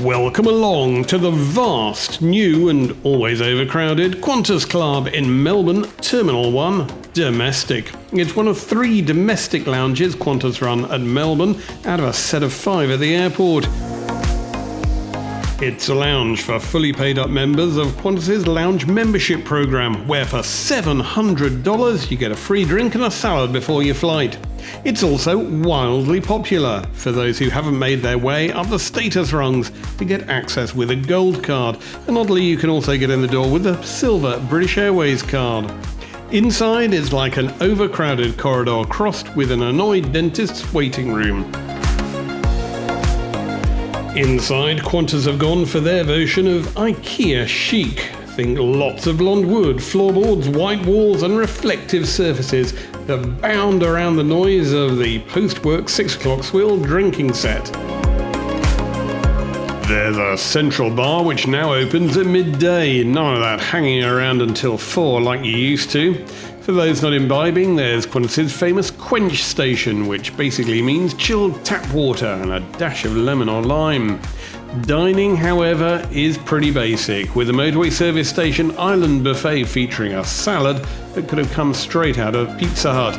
Welcome along to the vast, new and always overcrowded Qantas Club in Melbourne, Terminal 1, Domestic. It's one of 3 domestic lounges Qantas run at Melbourne out of a set of 5 at the airport. It's a lounge for fully paid up members of Qantas's lounge membership program, where for $700 you get a free drink and a salad before your flight. It's also wildly popular for those who haven't made their way up the status rungs to get access with a gold card, and oddly you can also get in the door with a silver British Airways card. Inside is like an overcrowded corridor crossed with an annoyed dentist's waiting room. Inside, Qantas have gone for their version of IKEA chic. Think lots of blonde wood, floorboards, white walls and reflective surfaces that bound around the noise of the post-work 6 o'clock swill drinking set. There's a central bar which now opens at midday, none of that hanging around until 4 like you used to. For those not imbibing, there's Qantas's famous quench station, which basically means chilled tap water and a dash of lemon or lime. Dining, however, is pretty basic, with a motorway service station island buffet featuring a salad that could have come straight out of Pizza Hut.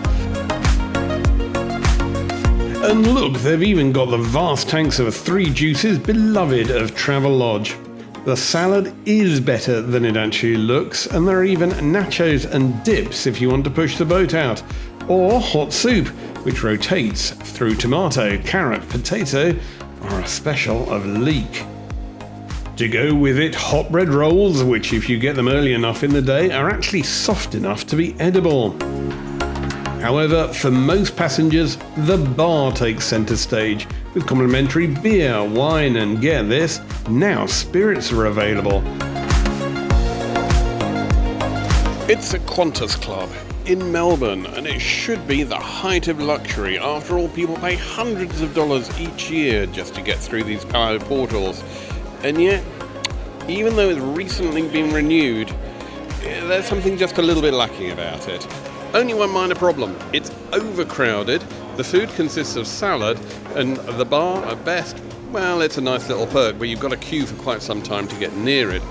And look, they've even got the vast tanks of 3 Juices beloved of Travelodge. The salad is better than it actually looks, and there are even nachos and dips if you want to push the boat out. Or hot soup, which rotates through tomato, carrot, potato, or a special of leek. To go with it, hot bread rolls, which if you get them early enough in the day, are actually soft enough to be edible. However, for most passengers, the bar takes centre stage, with complimentary beer, wine and, get this, now spirits are available. It's a Qantas Club in Melbourne, and it should be the height of luxury. After all, people pay hundreds of dollars each year just to get through these powered portals. And yet, even though it's recently been renewed, there's something just a little bit lacking about it. Only one minor problem: it's overcrowded, the food consists of salad, and the bar, at best, well, it's a nice little perk, but you've got to queue for quite some time to get near it.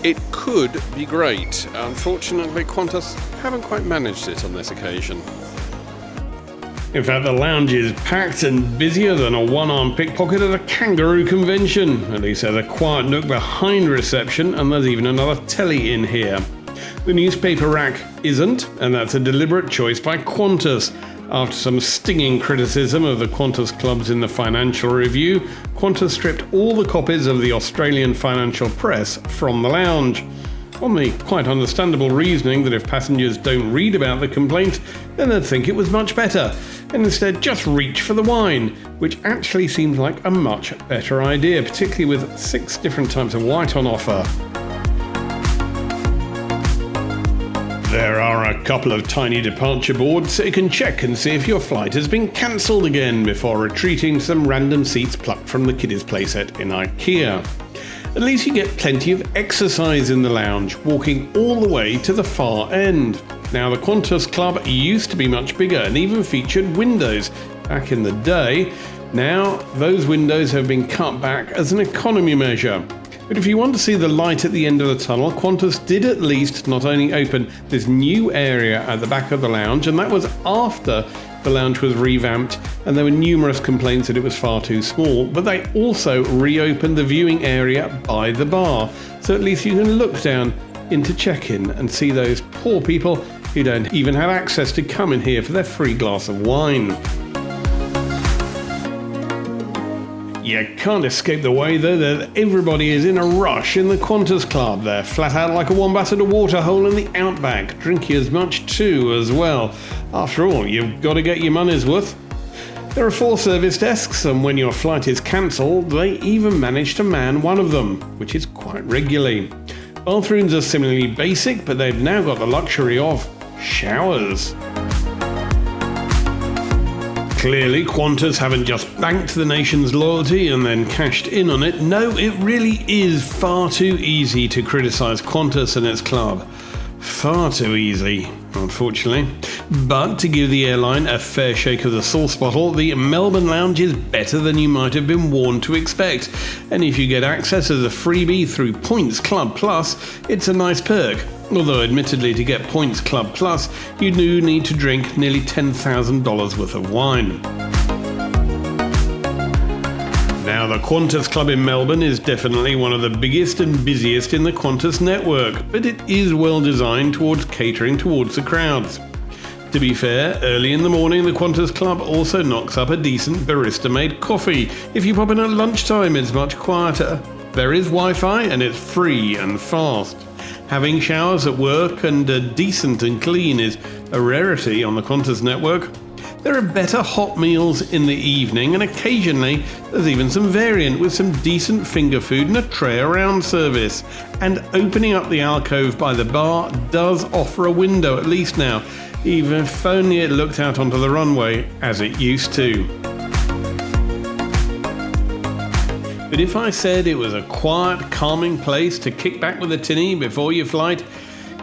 It could be great. Unfortunately, Qantas haven't quite managed it on this occasion. In fact, the lounge is packed and busier than a one-armed pickpocket at a kangaroo convention. At least there's a quiet nook behind reception, and there's even another telly in here. The newspaper rack isn't, and that's a deliberate choice by Qantas. After some stinging criticism of the Qantas clubs in the Financial Review, Qantas stripped all the copies of the Australian Financial Press from the lounge, on the quite understandable reasoning that if passengers don't read about the complaint, then they'd think it was much better, and instead just reach for the wine, which actually seems like a much better idea, particularly with 6 different types of white on offer. There are a couple of tiny departure boards so you can check and see if your flight has been cancelled again before retreating to some random seats plucked from the kiddies playset in IKEA. At least you get plenty of exercise in the lounge, walking all the way to the far end. Now, the Qantas Club used to be much bigger and even featured windows back in the day. Now, those windows have been cut back as an economy measure. But if you want to see the light at the end of the tunnel, Qantas did at least not only open this new area at the back of the lounge, and that was after the lounge was revamped and there were numerous complaints that it was far too small, but they also reopened the viewing area by the bar, so at least you can look down into check-in and see those poor people who don't even have access to come in here for their free glass of wine. You can't escape the way, though, that everybody is in a rush in the Qantas Club. They're flat out like a wombat at a waterhole in the outback, drinking as much too as well. After all, you've got to get your money's worth. There are 4 service desks, and when your flight is cancelled, they even manage to man one of them, which is quite regularly. Bathrooms are similarly basic, but they've now got the luxury of showers. Clearly, Qantas haven't just banked the nation's loyalty and then cashed in on it. No, it really is far too easy to criticise Qantas and its club. Far too easy, unfortunately. But to give the airline a fair shake of the sauce bottle, the Melbourne lounge is better than you might have been warned to expect. And if you get access as a freebie through Points Club Plus, it's a nice perk. Although admittedly, to get Points Club Plus, you do need to drink nearly $10,000 worth of wine. Now, the Qantas Club in Melbourne is definitely one of the biggest and busiest in the Qantas network, but it is well designed towards catering towards the crowds. To be fair, early in the morning the Qantas Club also knocks up a decent barista-made coffee. If you pop in at lunchtime, it's much quieter. There is Wi-Fi and it's free and fast. Having showers at work and decent and clean is a rarity on the Qantas network. There are better hot meals in the evening, and occasionally there's even some variant with some decent finger food and a tray around service. And opening up the alcove by the bar does offer a window at least now, even if only it looked out onto the runway as it used to. But if I said it was a quiet, calming place to kick back with a tinny before your flight,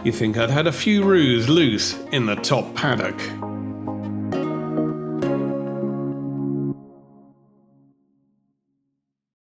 you'd think I'd had a few roos loose in the top paddock.